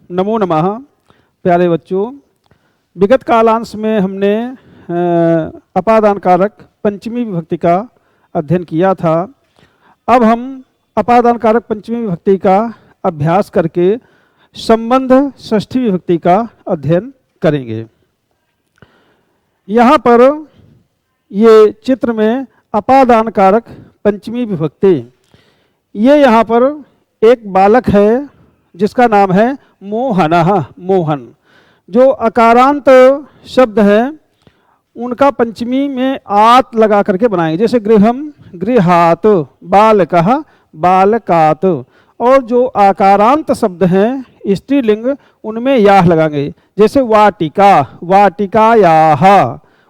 नमो नमः। प्यारे बच्चों, विगत कालांश में हमने अपादान कारक पंचमी विभक्ति का अध्ययन किया था। अब हम अपादान कारक पंचमी विभक्ति का अभ्यास करके संबंध षष्ठी विभक्ति का अध्ययन करेंगे। यहाँ पर ये चित्र में अपादान कारक पंचमी विभक्ति, ये यहाँ पर एक बालक है जिसका नाम है मोहनः, मोहन। जो अकारांत शब्द है उनका पंचमी में आत लगा करके बनाएंगे, जैसे गृहम गृहात, बालकः बालकात। और जो आकारांत शब्द हैं स्त्रीलिंग उनमें याह लगाएंगे, जैसे वाटिका वाटिकायाः,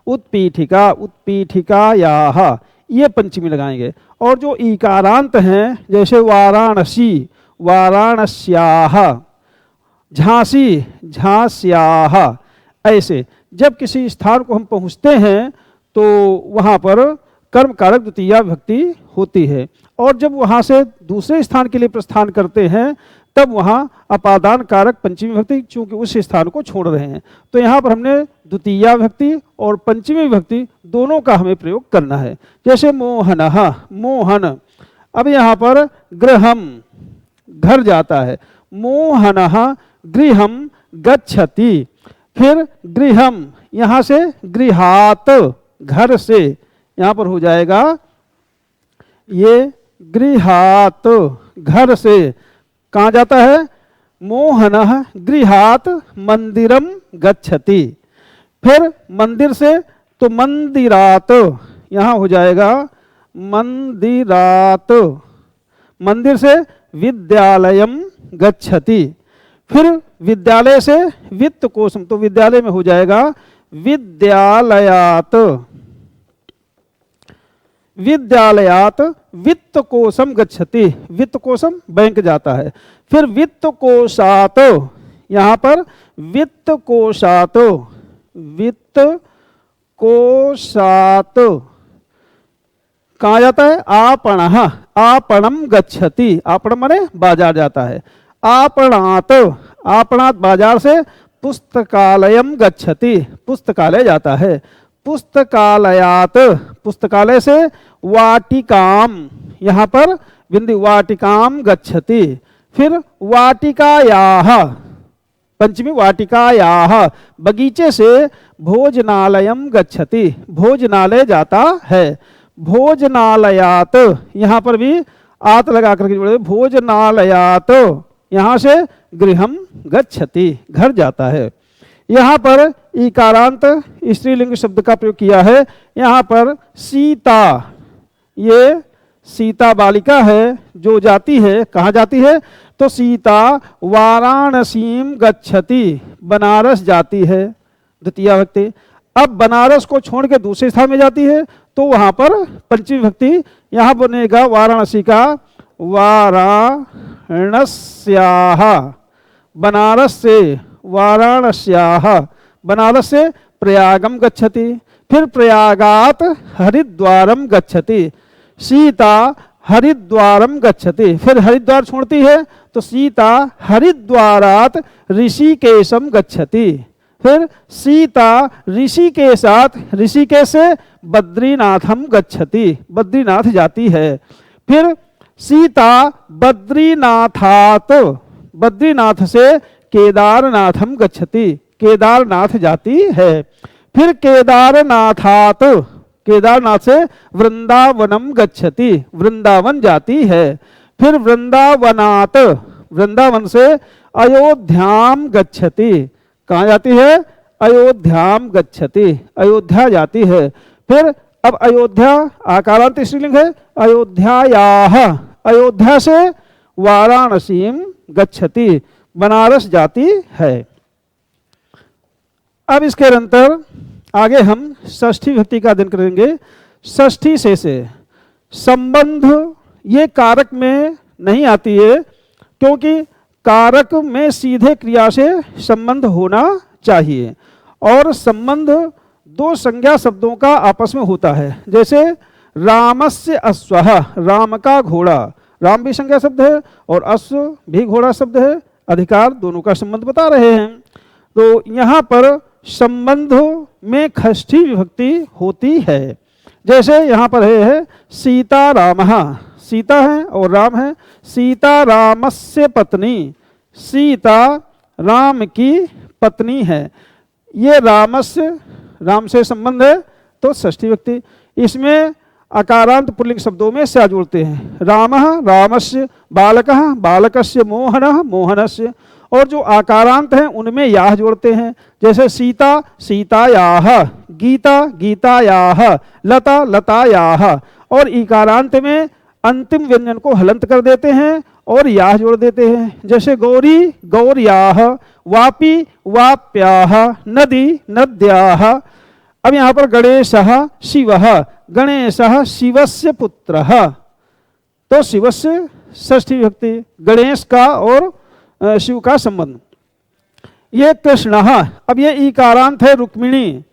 उत्पीठिका उत्पीठिकायाः, ये पंचमी लगाएंगे। और जो ईकारांत हैं जैसे वाराणसी वाराणस्याः, झांसी झांस्याः, ऐसे जब किसी स्थान को हम पहुँचते हैं तो वहाँ पर कर्म कारक द्वितीया विभक्ति होती है, और जब वहाँ से दूसरे स्थान के लिए प्रस्थान करते हैं तब वहाँ अपादान कारक पंचमी विभक्ति, चूंकि उस स्थान को छोड़ रहे हैं। तो यहाँ पर हमने द्वितीया विभक्ति और पंचमी विभक्ति दोनों का हमें प्रयोग करना है। जैसे मोहनः, मोहन। अब यहाँ पर गृहम, घर जाता है। मोहनः गृहम गच्छति। फिर गृहम, यहाँ से गृहात, घर से, यहाँ पर हो जाएगा ये गृहात, घर से। कहाँ जाता है? मोहनः गृहात मंदिरम गच्छति। फिर मंदिर से तो मंदिरात, यहाँ हो जाएगा मंदिरात। मंदिर से विद्यालयम गच्छति। फिर विद्यालय से वित्त कोशम, तो विद्यालय में हो जाएगा विद्यालयात। विद्यालयात वित्त कोशम गच्छति। वित्त कोशम बैंक जाता है। फिर वित्त कोशात, यहाँ पर वित्त कोशात, वित्त कोशात कहाँ जाता है? आपणः, आपणम गच्छति। आपणम माने बाजार जाता है। आपणात, आपणात बाजार से पुस्तकालयम गच्छति, पुस्तकालय जाता है। पुस्तकालयात, पुस्तकालय से वाटिकाम, यहाँ पर बिंदु वाटिकाम गच्छति। फिर वाटिकायाः, पंचमी वाटिकायाः, बगीचे से भोजनालयम गच्छति, भोजनालय जाता है। भोजनालयात, यहाँ पर भी आत लगा करके जोड़े, भोजनालयात, यहाँ से गृहम गच्छति, घर जाता है। यहाँ पर इकारांत स्त्रीलिंग शब्द का प्रयोग किया है। यहाँ पर सीता, ये सीता बालिका है जो जाती है, कहाँ जाती है? तो सीता वाराणसीम गच्छति, बनारस जाती है, द्वितीया विभक्ति। अब बनारस को छोड़ के दूसरे स्थान में जाती है तो वहाँ पर पंचमी विभक्ति, यहाँ बनेगा वाराणसी का वाराणस्याः, बनारस से वाराणस्याः, बनारस से प्रयागम गच्छति। फिर प्रयागात हरिद्वारम गच्छति, सीता हरिद्वारम गच्छति। फिर हरिद्वार छोड़ती है तो सीता हरिद्वारात ऋषिकेशम गच्छति। फिर सीता ऋषिकेशात, ऋषिकेश से बद्रीनाथम गच्छति, बद्रीनाथ जाती है। फिर सीता बद्रीनाथात, बद्रीनाथ से केदारनाथम गच्छति, केदारनाथ जाती है। फिर केदारनाथात, केदारनाथ से वृंदावनम गच्छति, वृंदावन जाती है। फिर वृंदावनात, वृंदावन से अयोध्याम गच्छति, कहाँ जाती है? अयोध्याम गच्छति, अयोध्या जाती है। फिर अब अयोध्या आकारांत स्त्रीलिंग है, अयोध्यायाः, अयोध्या से वाराणसीम गच्छति, बनारस जाती है। अब इसके अंतर आगे हम षष्ठी विभक्ति का अध्ययन करेंगे। षष्ठी से संबंध ये कारक में नहीं आती है, क्योंकि कारक में सीधे क्रिया से संबंध होना चाहिए, और संबंध दो संज्ञा शब्दों का आपस में होता है। जैसे रामस्य अश्वः, राम का घोड़ा, राम भी संज्ञा शब्द है और अश्व भी घोड़ा शब्द है, अधिकार दोनों का संबंध बता रहे हैं। तो यहाँ पर संबंध में षष्ठी विभक्ति होती है। जैसे यहाँ पर है सीता रामः, सीता है और राम है। सीता रामस्य पत्नी, सीता राम की पत्नी है। ये रामस्य, राम से संबंध है तो षष्ठी विभक्ति। इसमें अकारांत पुल्लिंग शब्दों में स्य जोड़ते हैं। रामः रामस्य, बालकः बालकस्य, मोहनः मोहनस्य। और जो आकारांत हैं उनमें याह जोड़ते हैं। जैसे सीता सीतायाः, गीता गीतायाः, लता लतायाः। और इकारांत में अंतिम व्यंजन को हलंत कर देते हैं और याह जोड़ देते हैं। जैसे गौरी गौर्याः, वापी वाप्याः, नदी नद्याः। अब यहाँ पर गणेशः शिवः, गणेशः शिवस्य पुत्रः। तो शिवस्य षष्ठी विभक्ति, गणेश का और शिव का संबंध। ये कृष्णः, अब ये इकारांत है रुक्मिणी,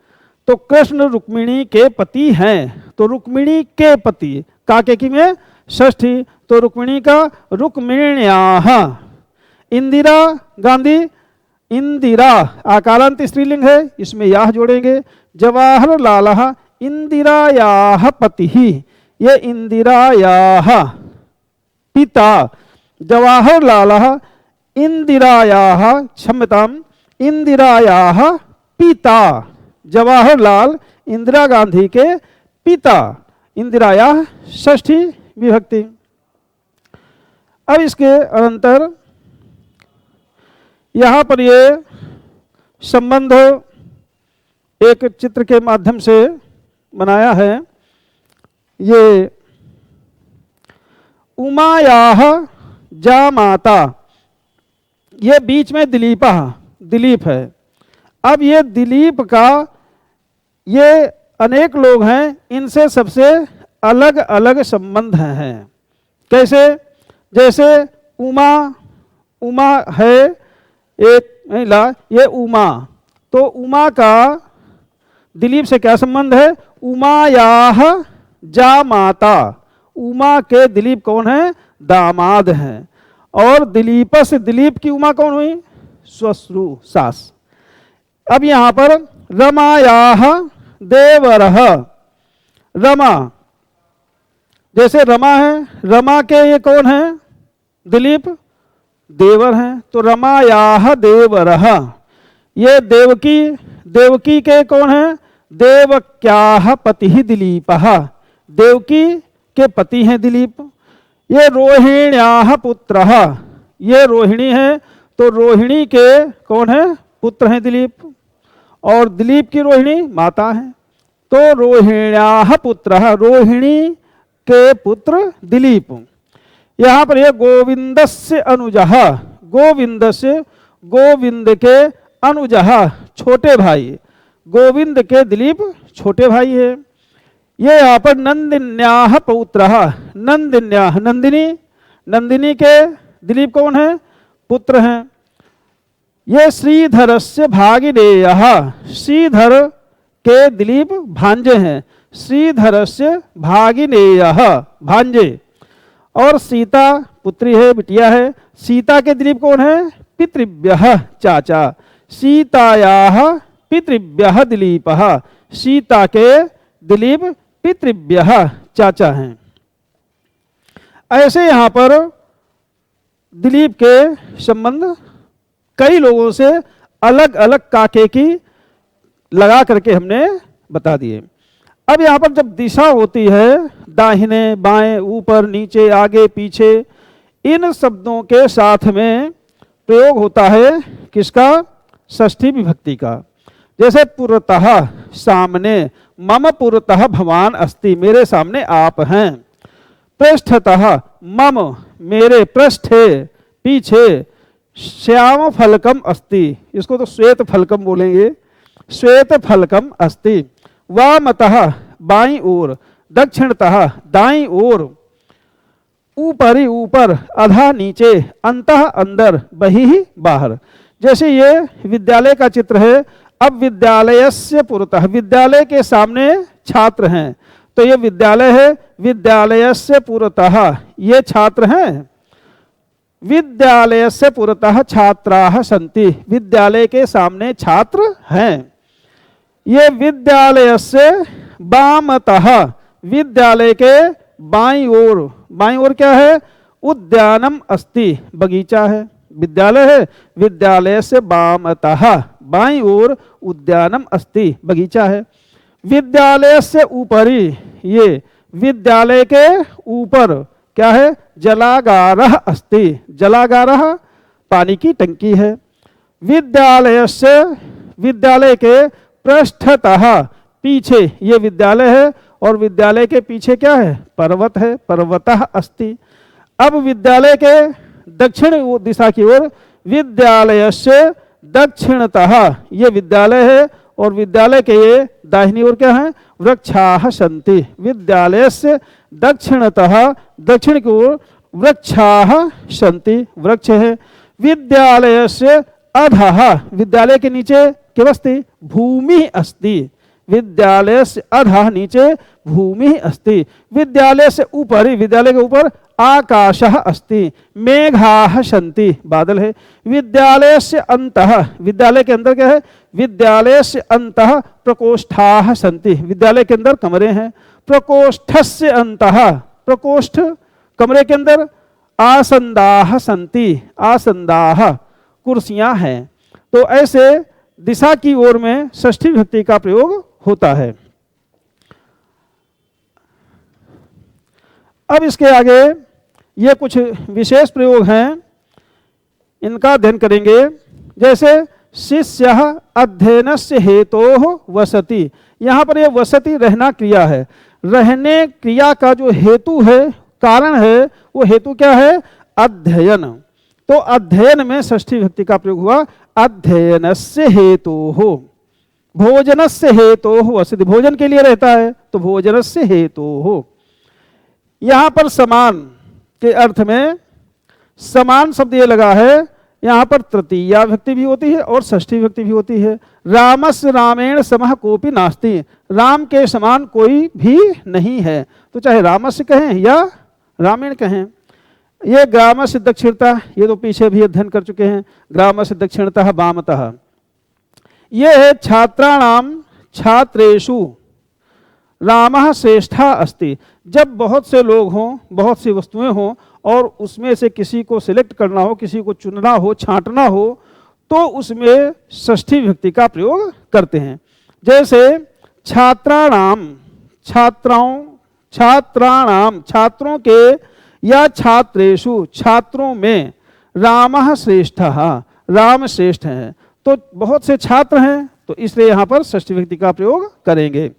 तो कृष्ण रुक्मिणी के पति हैं। तो रुक्मिणी के पति, काके की में षष्ठी, तो रुक्मिणी का रुक्मिण्याः। इंदिरा गांधी, इंदिरा आकारांत स्त्रीलिंग है, इसमें याह जोड़ेंगे। जवाहरलालः इंदिरायाः पतिः, ये इंदिरायाः पिता। जवाहरलालः इंदिरायाः, क्षम्यताम्, इंदिरायाः पिता। जवाहरलाल इंदिरा गांधी के पिता, इंदिरायाः षष्ठी विभक्ति। अब इसके अनंतर यहाँ पर ये संबंध एक चित्र के माध्यम से बनाया है। ये उमायाः जामाता, ये बीच में दिलीपः, दिलीप है। अब ये दिलीप का, ये अनेक लोग हैं, इनसे सबसे अलग अलग संबंध हैं। कैसे? जैसे उमा, उमा है एक महिला, ये उमा, तो उमा का दिलीप से क्या संबंध है? उमायाः जामाता, उमा के दिलीप कौन है? दामाद हैं। और दिलीप से दिलीप की उमा कौन हुई? श्वश्रु, सास। अब यहाँ पर रमायाः देवरः, रमा, जैसे रमा है, रमा के ये कौन है? दिलीप, देवर हैं, तो रमायाः देवरः। ये देवकी, देवकी के कौन है? देवक्याः पतिः दिलीपः, देवकी के पति हैं दिलीप। ये रोहिण्याः पुत्रः, ये रोहिणी है, तो रोहिणी के कौन है? पुत्र हैं दिलीप। और दिलीप की रोहिणी माता है, तो रोहिण्याः पुत्रः, रोहिणी के पुत्र दिलीप। यहाँ पर ये गोविंदस्य अनुजः, गोविंदस्य, गोविंद के अनुजः, छोटे भाई, गोविंद के दिलीप छोटे भाई है। ये यहाँ पर नंदिन्याः पौत्रः, नंदिन्याः, नंदिनी, नंदिनी के दिलीप कौन है? पुत्र हैं। ये श्रीधरस्य भागिनेयः, श्रीधर के दिलीप भांजे हैं, श्रीधरस्य भागिनेयः, भांजे। और सीता पुत्री है, बिटिया है, सीता के दिलीप कौन है? पितृभ्यः, चाचा। सीतायाः पितृभ्यः दिलीपः, सीता के दिलीप पितृभ्यः चाचा हैं। ऐसे यहाँ पर दिलीप के संबंध कई लोगों से अलग अलग काके की लगा करके हमने बता दिए। अब यहाँ पर जब दिशा होती है, दाहिने बाएं ऊपर नीचे आगे पीछे, इन शब्दों के साथ में प्रयोग होता है किसका? षष्ठी विभक्ति का। जैसे पुरतः, सामने, मम पुरतः भवान अस्ति, मेरे सामने आप हैं। पृष्ठतः, मम मेरे, पृष्ठे पीछे, श्याम फलकम अस्ति, इसको तो श्वेत फलकम बोलेंगे, श्वेत फलकम अस्ति। वामतः बाईं ओर, दक्षिणतः दाईं ओर, ऊपरी ऊपर, अधा नीचे, अंतः अंदर, बहिः बाहर। जैसे ये विद्यालय का चित्र है। अब विद्यालयस्य पुरतः, विद्यालय के सामने छात्र हैं, तो ये विद्यालय है। विद्यालयस्य पुरतः, ये छात्र हैं। विद्यालयस्य पुरतः छात्राः सन्ति, विद्यालय के सामने छात्र हैं। ये विद्यालयस्य वामतः, विद्यालय के बाईं ओर क्या है? उद्यानम अस्ति, बगीचा है। विद्यालय है, विद्यालय से वामतः बाईं ओर उद्यानम अस्ति, बगीचा है। विद्यालय से ऊपरी, ये विद्यालय के ऊपर क्या है? जलागारः अस्ति, जलागारः पानी की टंकी है। विद्यालय से, विद्यालय के पृष्ठतः, पीछे, ये विद्यालय है और विद्यालय के पीछे क्या है? पर्वत है, पर्वतः अस्ति। अब विद्यालय के दक्षिण दिशा की ओर, विद्यालय से दक्षिणतः, ये विद्यालय है और विद्यालय के ये दाहिनी ओर क्या है? वृक्षाः सन्ति, विद्यालय से दक्षिणतः, दक्षिण की ओर वृक्षाः सन्ति, वृक्ष है। विद्यालय से अधः, विद्यालय के नीचे क्या अस्ति? भूमि अस्ति, विद्यालय से अधः, नीचे भूमि अस्ति। विद्यालय से ऊपर, विद्यालय के ऊपर आकाशः अस्ति, मेघाः सन्ति, बादल है। विद्यालय से अंतः, विद्यालय के अंदर क्या है? विद्यालय से अंतः प्रकोष्ठाः सन्ति, विद्यालय के अंदर कमरे हैं। प्रकोष्ठस्य अंतः, प्रकोष्ठ कमरे के अंदर आसन्दाः सन्ति, आसन्दाः कुर्सियां हैं। तो ऐसे दिशा की ओर में षष्ठी विभक्ति का प्रयोग होता है। अब इसके आगे ये कुछ विशेष प्रयोग हैं, इनका अध्ययन करेंगे। जैसे शिष्यः अध्ययनस्य हेतोः वसति, यहाँ पर ये वसति रहना क्रिया है। रहने क्रिया का जो हेतु है, कारण है, वो हेतु क्या है? अध्ययन। तो अध्ययन में षष्ठी विभक्ति का प्रयोग हुआ। अध्ययनस्य हेतोः, भोजनस्य हेतोः वसति, भोजन के लिए रहता है तो भोजनस्य हेतोः। यहाँ पर समान के अर्थ में समान शब्द ये लगा है, यहाँ पर तृतीया विभक्ति भी होती है और षष्ठी विभक्ति भी होती है। रामस्य रामेण समः कोपि नास्ति, राम के समान कोई भी नहीं है। तो चाहे रामस्य कहें या रामेण कहें। ये ग्रामस्य दक्षिणता, ये तो पीछे भी अध्ययन कर चुके हैं। ग्रामस्य दक्षिणतः वामतः, ये है छात्राणाम छात्रेषु रामः श्रेष्ठा अस्ति। जब बहुत से लोग हों, बहुत सी वस्तुएं हों और उसमें से किसी को सिलेक्ट करना हो, किसी को चुनना हो, छांटना हो, तो उसमें षष्ठी विभक्ति का प्रयोग करते हैं। जैसे छात्राणाम, छात्राओं, छात्राणाम छात्रों के, या छात्रेषु छात्रों में, रामः श्रेष्ठः राम श्रेष्ठ है। तो बहुत से छात्र हैं तो इसलिए यहाँ पर षष्ठी विभक्ति का प्रयोग करेंगे।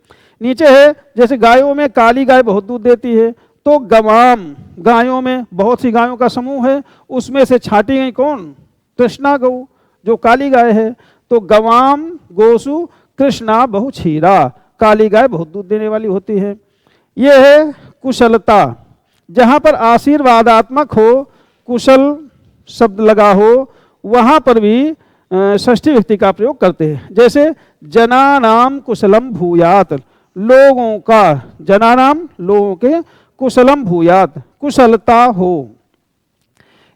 नीचे है जैसे गायों में काली गाय बहुत दूध देती है, तो गवाम, गायों में बहुत सी गायों का समूह है, उसमें से छांटी गई कौन? कृष्णा गौ, जो काली गाय है। तो गवाम गोसु कृष्णा बहु क्षीरा, काली गाय बहुत दूध देने वाली होती है। ये है कुशलता, जहाँ पर आशीर्वादात्मक हो, कुशल शब्द लगा हो, वहाँ पर भी षष्ठी विभक्ति का प्रयोग करते हैं। जैसे जनानाम कुशलम भूयात, लोगों का, जनानाम लोगों के, कुशलम भूयात कुशलता हो।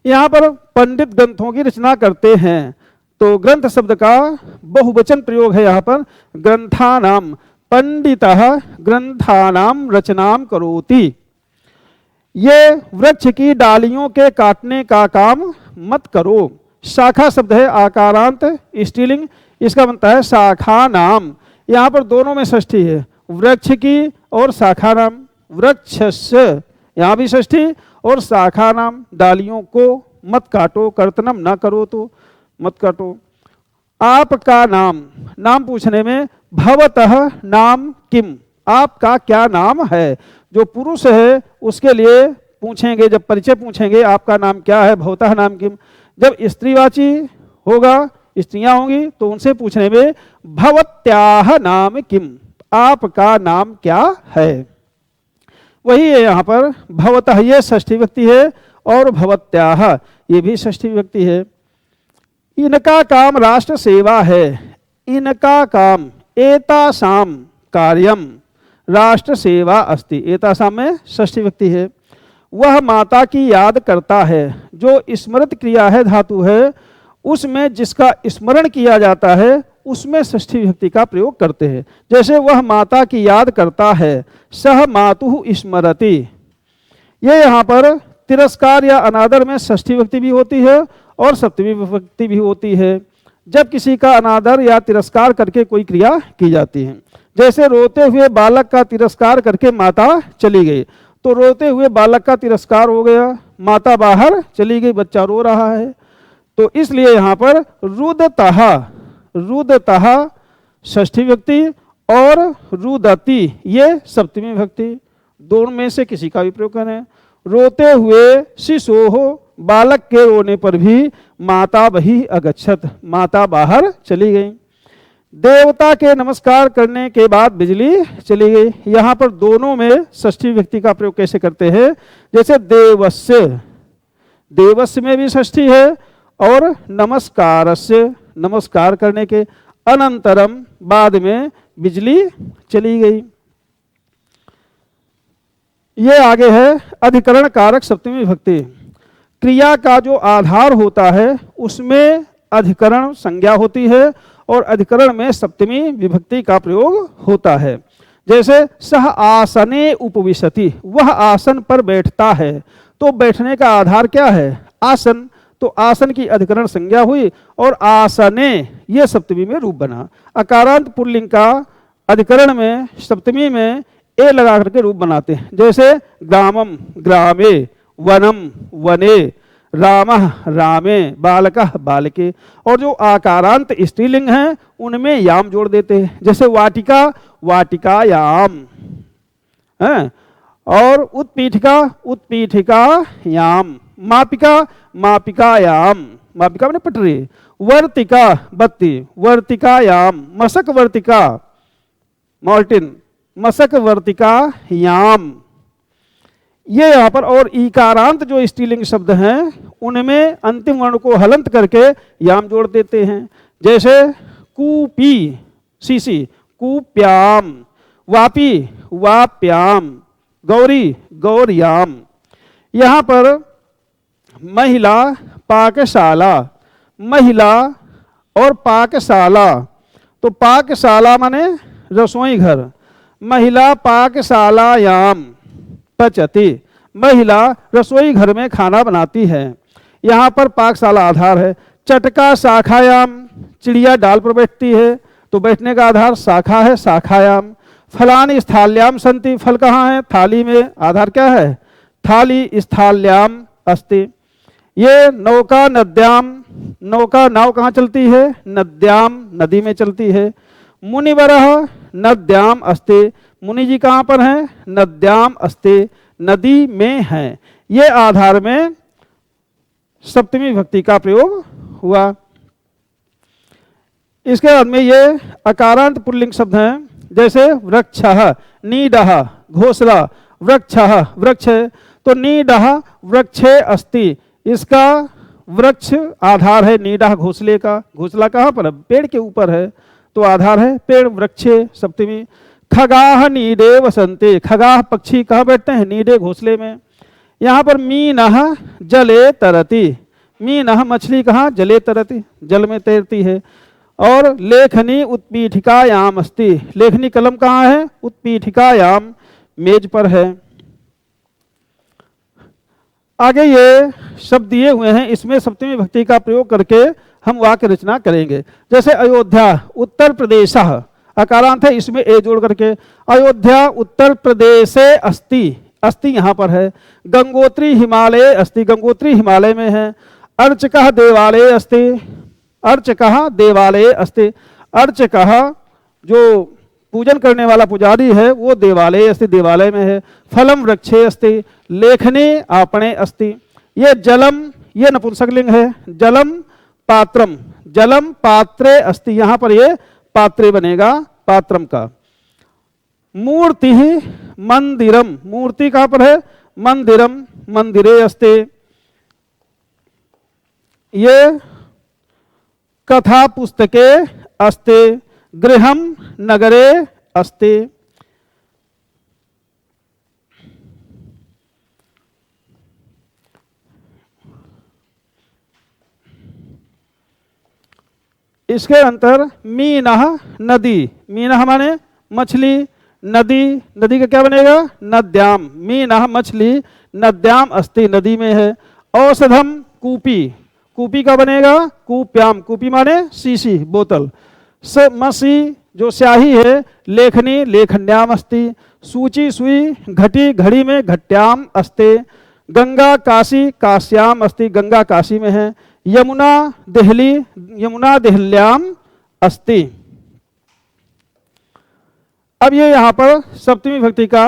यहाँ पर पंडित ग्रंथों की रचना करते हैं, तो ग्रंथ शब्द का बहुवचन प्रयोग है यहाँ पर। ग्रंथानाम, पंडितः ग्रंथानाम रचनाम करोति। ये वृक्ष की डालियों के काटने का काम मत करो। शाखा शब्द है आकारांत स्त्रीलिंग, इसका बनता है शाखा नाम। यहाँ पर दोनों में षष्ठी है, वृक्ष की और शाखा नाम। वृक्षस्य यहाँ भी षष्ठी और शाखा नाम, डालियों को मत काटो, कर्तनम ना करो तो मत काटो। आपका नाम, नाम पूछने में भवतः नाम किम, आपका क्या नाम है। जो पुरुष है उसके लिए पूछेंगे, जब परिचय पूछेंगे आपका नाम क्या है, भवतः नाम किम। जब स्त्रीवाची होगा, स्त्रियां होंगी, तो उनसे पूछने में भवत्याह नाम किम, आपका नाम क्या है। वही है यहाँ पर भवतः, ये षष्ठी विभक्ति है और भवत्याह ये भी षष्ठी विभक्ति है। इनका काम राष्ट्र सेवा है, इनका काम, एतासाम कार्यम राष्ट्र सेवा अस्ति, एतासाम में षष्ठी विभक्ति है। वह माता की याद करता है। जो स्मृत क्रिया है, धातु है, उसमें जिसका स्मरण किया जाता है उसमें षष्ठी विभक्ति का प्रयोग करते हैं। जैसे वह माता की याद करता है, सह मातुः स्मरति। ये यहाँ पर तिरस्कार या अनादर में षष्ठी विभक्ति भी होती है और सप्तमी विभक्ति भी होती है, जब किसी का अनादर या तिरस्कार करके कोई क्रिया की जाती है। जैसे रोते हुए बालक का तिरस्कार करके माता चली गई, तो रोते हुए बालक का तिरस्कार हो गया, माता बाहर चली गई, बच्चा रो रहा है। तो इसलिए यहाँ पर रुदतः, रुदतः षष्ठी विभक्ति और रुदति ये सप्तमी विभक्ति, दोनों में से किसी का भी प्रयोग करें। रोते हुए शिशोः, बालक के रोने पर भी माता बहिः अगच्छत, माता बाहर चली गई। देवता के नमस्कार करने के बाद बिजली चली गई। यहाँ पर दोनों में षष्ठी विभक्ति का प्रयोग कैसे करते हैं? जैसे देवस्य, देवस्य में भी षष्ठी है, और नमस्कारस्य, नमस्कार करने के अनंतरम, बाद में बिजली चली गई। ये आगे है अधिकरण कारक सप्तमी विभक्ति। क्रिया का जो आधार होता है उसमें अधिकरण संज्ञा होती है और अधिकरण में सप्तमी विभक्ति का प्रयोग होता है। जैसे सह आसने उपविशति, वह आसन पर बैठता है, तो बैठने का आधार क्या है? आसन, तो आसन की अधिकरण संज्ञा हुई और आसने ये सप्तमी में रूप बना। अकारांत पुल्लिंग का अधिकरण में सप्तमी में ए लगा करके रूप बनाते हैं। जैसे ग्रामम ग्रामे, वनम वने, रामः रामे, बालकः बालके। और जो आकारांत स्त्रीलिंग हैं उनमें याम जोड़ देते हैं। जैसे वाटिका वाटिकायाम है, और उत्पीठिका उत्पीठिकायाम, मापिका मापिकायाम, मापिका मैंने पटरी, वर्तिका बत्ती वर्तिकायाम, मशक वर्तिका मॉर्टिन, मशक वर्तिकायाम। ये यहाँ पर, और ईकारांत जो स्त्रीलिंग शब्द हैं उनमें अंतिम वर्ण को हलंत करके याम जोड़ देते हैं। जैसे कूपी सीसी, कूप्याम, वापी वाप्याम, गौरी गौर्याम। यहाँ पर महिला पाकशाला, महिला और पाकशाला, तो पाकशाला माने रसोई घर, महिला पाकशालायाम पचती, महिला रसोई घर में खाना बनाती है। यहाँ पर पाकशाला आधार है। चटका शाखायाम, चिड़िया डाल पर बैठती है, तो बैठने का आधार शाखा है, शाखायाम। फलानी स्थाल्याम संति, फल कहाँ है? थाली में, आधार क्या है? थाली स्थाल्याम अस्ति। ये नौका नद्याम, नौका नाव कहाँ चलती है? नद्याम, नदी में चलती है। मुनिवरः नद्याम अस्ति, मुनि जी कहाँ पर हैं? नद्याम अस्ति, नदी में हैं। ये आधार में सप्तमी विभक्ति का प्रयोग हुआ। इसके बाद में ये अकारांत पुल्लिंग शब्द हैं। जैसे वृक्षः, नीडः घोंसला, वृक्षः वृक्ष, तो नीडः वृक्षे अस्ति, इसका वृक्ष आधार है नीडः घोंसले का। घोंसला कहाँ पर है? पेड़ के ऊपर है, तो आधार है पेड़, वृक्षे सप्तमी। खगाह नीडे वसंते, खगाह पक्षी कहाँ बैठते हैं? नीडे घोंसले में। यहाँ पर मीनः जले तरति, मीनः मछली कहाँ? जले तरति, जल में तैरती है। और लेखनी उत्पीठिकायाम अस्ति, लेखनी कलम कहाँ है? उत्पीठिकायाम, मेज पर है। आगे ये शब्द दिए हुए हैं, इसमें सप्तमी विभक्ति का प्रयोग करके हम वाक्य रचना करेंगे। जैसे अयोध्या उत्तर प्रदेश, अकारांत है, इसमें ए जोड़ करके अयोध्या उत्तर प्रदेशे अस्ति, अस्ति यहाँ पर है। गंगोत्री हिमालय अस्ति, गंगोत्री हिमालय में है। अर्चकः देवालय अस्ति, अर्चकः देवालय अस्ति, अर्चकः जो पूजन करने वाला पुजारी है वो देवालय अस्ति, देवालय में है। फलम वृक्षे अस्ति, लेखने आपणे अस्ति। ये जलम, ये नपुंसकलिंग है। जलम पात्रम, जलम पात्रे अस्ति, यहाँ पर ये पात्रे बनेगा पात्रम का। मूर्ति मंदिरम, मूर्ति कहाँ पर है? मंदिरम मंदिरे अस्ति। ये कथा पुस्तके अस्ति, गृहम नगरे अस्ति। इसके अंतर मीनः नदी, मीनः माने मछली, नदी, नदी का क्या बनेगा नद्याम, मीनः मछली, नद्याम अस्ति नदी में है। औषधम कूपी, कूपी का बनेगा कूप्याम, कूपी माने शीशी बोतल। मसी जो स्याही है, लेखनी लेखन्याम अस्ति, सूची सुई घटी घड़ी में घट्याम अस्ते, गंगा काशी काश्याम अस्ति, गंगा काशी में है। यमुना देहली, यमुना देहल्याम अस्ति। अब ये यहाँ पर सप्तमी विभक्ति का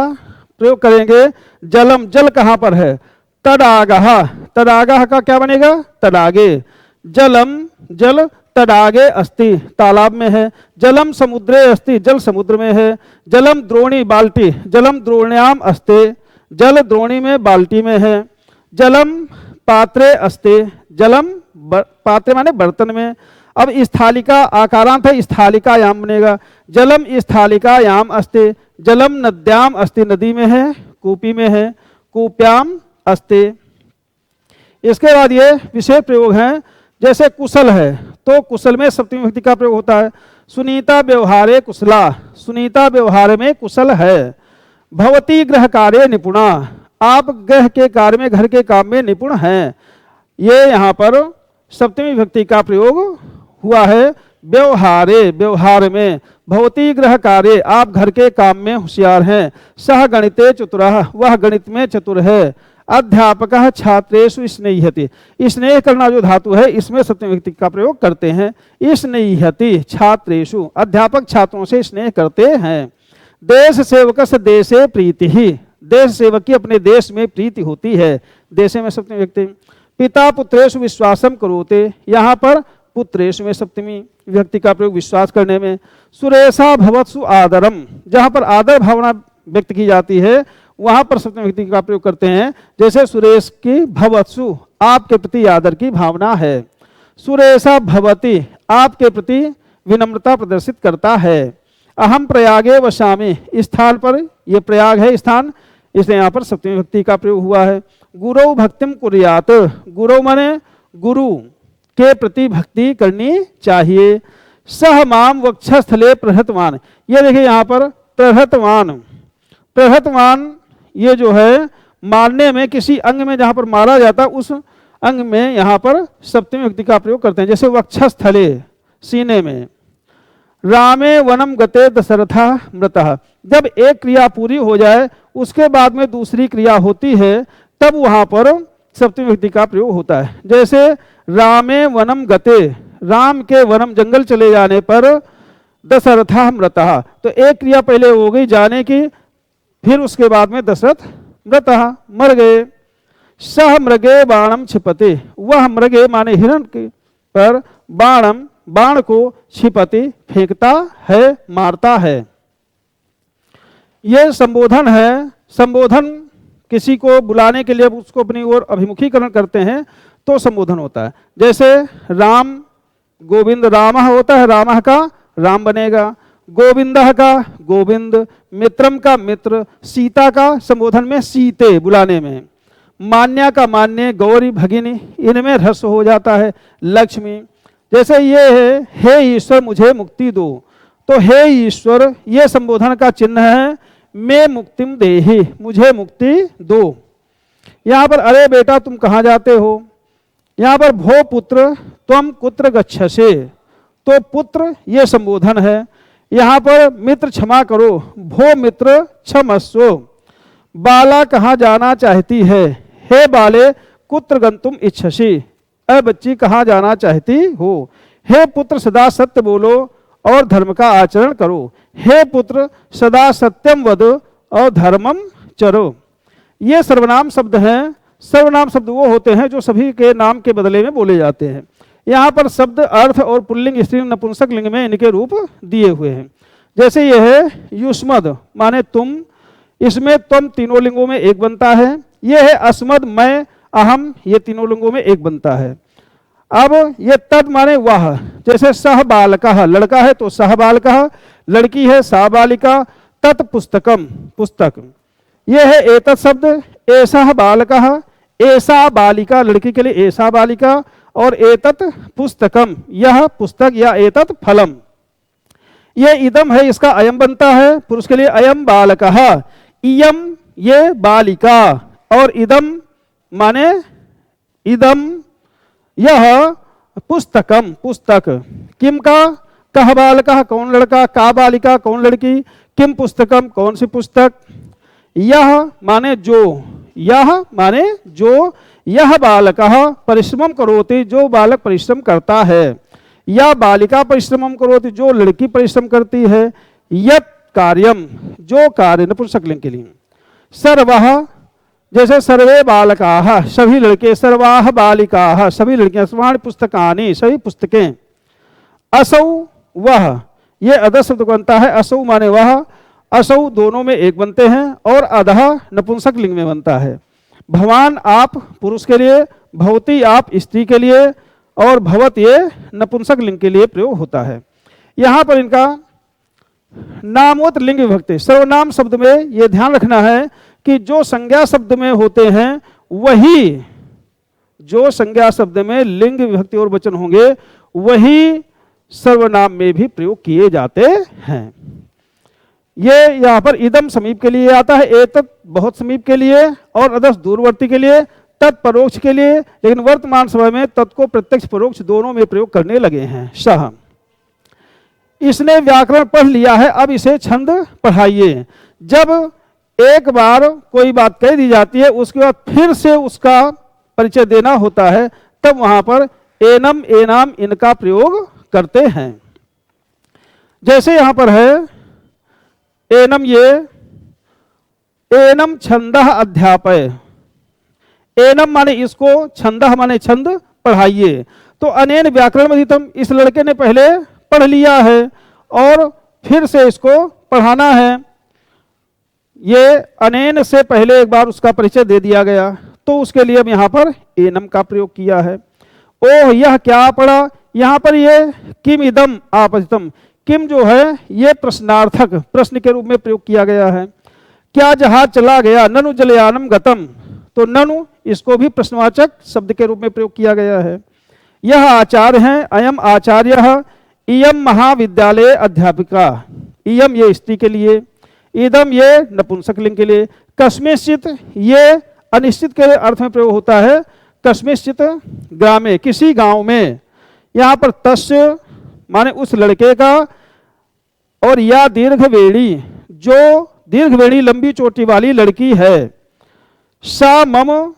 प्रयोग करेंगे। जलम, जल कहाँ पर है तडागः, तडागः का क्या बनेगा तडागे। जलम जल तडागे अस्ति तालाब में है। जलम समुद्रे अस्ति, जल समुद्र में है। जलम द्रोणी बाल्टी, जलम द्रोण्याम अस्ते, जल द्रोणी में बाल्टी में है। जलम पात्रे अस्ते, जलम पात्रे माने बर्तन में। अब स्थालिका आकारांत है, स्थालिकायाम बनेगा। जलम स्थालिकायाम अस्ते, जलम नद्याम अस्ति नदी में है, कूपी में है। कूप्याम अस्ते। इसके बाद ये विशेष प्रयोग हैं, जैसे कुशल है तो कुशल में सप्तमी विभक्ति का प्रयोग होता है। सुनीता व्यवहारे कुशला, सुनीता व्यवहार में कुशल है। भवती गृह कार्य निपुणा, आप गृह के कार्य में घर के काम में निपुण हैं। ये यहाँ पर सप्तमी विभक्ति का प्रयोग हुआ है व्यवहारे, व्यवहार में। भवती गृह कार्य, आप घर के काम में होशियार हैं। सह गणिते चतुरः, वह गणित में चतुर है। अध्यापकः छात्रेषु स्नेह्यति, स्नेह करना जो धातु है इसमें सप्तमी विभक्ति का प्रयोग करते हैं। स्नेह्यति छात्रेषु, अध्यापक छात्रों से स्नेह करते हैं। देश सेवकस्य देशे प्रीतिः, देश सेवक की अपने देश में प्रीति होती है। देशे में सप्तमी विभक्ति। पिता पुत्रेषु विश्वासम करोते, यहाँ पर पुत्रेषु में सप्तमी विभक्ति का प्रयोग विश्वास करने में। सुरेशा भवत्सु आदरम, जहाँ पर आदर भावना व्यक्त की जाती है वहां पर सप्तमी विभक्ति का प्रयोग करते हैं। जैसे सुरेश की भवत्सु, आपके प्रति आदर की भावना है। सुरेशा भवति, आपके प्रति विनम्रता प्रदर्शित करता है। अहम प्रयागे वसामि, इस स्थान पर यह प्रयाग है स्थान, इसलिए यहाँ पर सप्तमी विभक्ति का प्रयोग हुआ है। गुरु भक्तिम कुर्यात, गुरु माने गुरु के प्रति भक्ति करनी चाहिए। सह माम वक्षस्थले प्रहतवान, ये देखिए यहाँ पर प्रहतवान, प्रहतवान ये जो है मारने में किसी अंग में जहाँ पर मारा जाता है उस अंग में यहाँ पर सप्तमी विभक्ति का प्रयोग करते हैं। जैसे वक्षस्थले सीने में। रामे वनम गते दशरथा मृतः, जब एक क्रिया पूरी हो जाए उसके बाद में दूसरी क्रिया होती है तब वहाँ पर सप्तमी विभक्ति का प्रयोग होता है। जैसे रामे वनम गते, राम के वनम जंगल चले जाने पर दशरथा मृतः, तो एक क्रिया पहले हो गई जाने की, फिर उसके बाद में दशरथ मृतः मर गए। सह मृगे बाणम क्षिपति, वह मृगे माने हिरण के पर बाणम बाण को क्षिपति फेंकता है, मारता है। यह संबोधन है। संबोधन किसी को बुलाने के लिए उसको अपनी ओर अभिमुखीकरण करते हैं तो संबोधन होता है। जैसे राम गोविंद, रामः होता है, रामः का राम बनेगा। गोविंदः का गोविंद, मित्रम का मित्र, सीता का संबोधन में सीते बुलाने में। मान्या का मान्य, गौरी भगिनी, इनमें ह्रस्व हो जाता है। लक्ष्मी, जैसे ये है हे ईश्वर मुझे मुक्ति दो, तो हे ईश्वर ये संबोधन का चिन्ह है। मैं मुक्तिम देहि, मुझे मुक्ति दो। यहाँ पर अरे बेटा तुम कहाँ जाते हो। यहाँ पर भो पुत्र त्वम कुत्र गच्छसे, तो पुत्र ये संबोधन है। यहाँ पर मित्र क्षमा करो, भो मित्र क्षमस्व। बाला कहाँ जाना चाहती है, हे बाले कुत्र गंतुम इच्छसि, अ बच्ची कहाँ जाना चाहती हो। हे पुत्र सदा सत्य बोलो और धर्म का आचरण करो, हे पुत्र सदा सत्यम वद और धर्मम चरो। ये सर्वनाम शब्द हैं। सर्वनाम शब्द वो होते हैं जो सभी के नाम के बदले में बोले जाते हैं। यहाँ पर शब्द अर्थ और पुल्लिंग स्त्रीलिंग नपुंसक लिंग में इनके रूप दिए हुए हैं। जैसे यह है युष्मद माने तुम, इसमें तुम तीनों लिंगों में एक बनता है। यह है अस्मद मैं अहम, ये तीनों लिंगों में एक बनता है। अब ये तद माने वह, जैसे सह बालकः लड़का है तो सह बालकः, लड़की है सा बालिका। तत् पुस्तकम पुस्तक। यह है एतत् शब्द, ऐसा बालकः, ऐसा बालिका लड़की के लिए ऐसा बालिका। और एतत् पुस्तकम, यह पुस्तक या एतत् फलम। ये इदम है, इसका अयम बनता है पुरुष के लिए, अयम बालकः, इयम ये बालिका, और इदम माने इदम यह पुस्तकम पुस्तक, किम का कह बालकः कौन लड़का, का बालिका कौन लड़की, किम पुस्तकम कौन सी पुस्तक, यह माने जो, यह माने जो, यह बालकः परिश्रमम करोति जो बालक परिश्रम करता है, या बालिका परिश्रमम करोति जो लड़की परिश्रम करती है, यत् कार्यम जो कार्य नपुंसकलिंग के लिए, सर्वः जैसे सर्वे बालकाः सभी लड़के, सर्वाः बालिकाः सभी लड़कियां, सर्वाणि पुस्तकानि सभी पुस्तकें, असौ वह ये अधः शब्द बनता है, असौ माने वह, असौ दोनों में एक बनते हैं, और अधः नपुंसक लिंग में बनता है। भवान आप पुरुष के लिए, भवती आप स्त्री के लिए, और भवत ये नपुंसक लिंग के लिए प्रयोग होता है। यहाँ पर इनका नामोत्तर लिंग विभक्ति, सर्वनाम शब्द में ये ध्यान रखना है कि जो संज्ञा शब्द में होते हैं वही, जो संज्ञा शब्द में लिंग विभक्ति और वचन होंगे वही सर्वनाम में भी प्रयोग किए जाते हैं। ये यहाँ पर इदम समीप के लिए आता है, एतत् बहुत समीप के लिए, और अदस दूरवर्ती के लिए, तत् परोक्ष के लिए, लेकिन वर्तमान समय में तत् को प्रत्यक्ष परोक्ष दोनों में प्रयोग करने लगे हैं। सह इसने व्याकरण पढ़ लिया है, अब इसे छंद पढ़ाइए। जब एक बार कोई बात कह दी जाती है उसके बाद फिर से उसका परिचय देना होता है, तब वहां पर एनम एनाम इनका प्रयोग करते हैं। जैसे यहां पर है एनम, ये एनम छंदः अध्यापय, एनम माने इसको, छंदः माने छंद पढ़ाइए। तो अनेन व्याकरण अधितम, इस लड़के ने पहले पढ़ लिया है और फिर से इसको पढ़ाना है। ये अनेन से पहले एक बार उसका परिचय दे दिया गया, तो उसके लिए अब यहाँ पर एनम का प्रयोग किया है। ओह यह क्या पढ़ा, यहाँ पर ये किम इदम आपतितम, किम जो है ये प्रश्नार्थक प्रश्न के रूप में प्रयोग किया गया है। क्या जहाज चला गया, ननु जलयानम गतम, तो ननु इसको भी प्रश्नवाचक शब्द के रूप में प्रयोग किया गया है। यह आचार्य हैं, अयम आचार्य, इयम महाविद्यालय अध्यापिका, इयम ये स्त्री के लिए, इदम ये नपुंसक लिंग के लिए। कस्मिंश्चित ये अनिश्चित के अर्थ में प्रयोग होता है, कस्मिंश्चित ग्रामे किसी गांव में। यहाँ पर तस्य माने उस लड़के का, और या दीर्घवेणी जो दीर्घवेणी लंबी चोटी वाली लड़की है। सा मम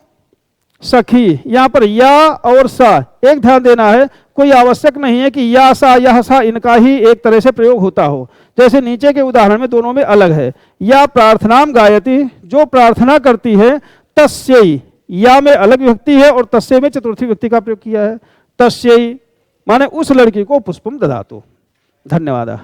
सखी, यहाँ पर या और सा एक ध्यान देना है, कोई आवश्यक नहीं है कि या सा यह सा इनका ही एक तरह से प्रयोग होता हो। जैसे नीचे के उदाहरण में दोनों में अलग है। या प्रार्थनाम गायति जो प्रार्थना करती है, तस्यै या में अलग विभक्ति है और तस्यै में चतुर्थी विभक्ति का प्रयोग किया है। तस्यै माने उस लड़की को पुष्पम ददातु। धन्यवाद।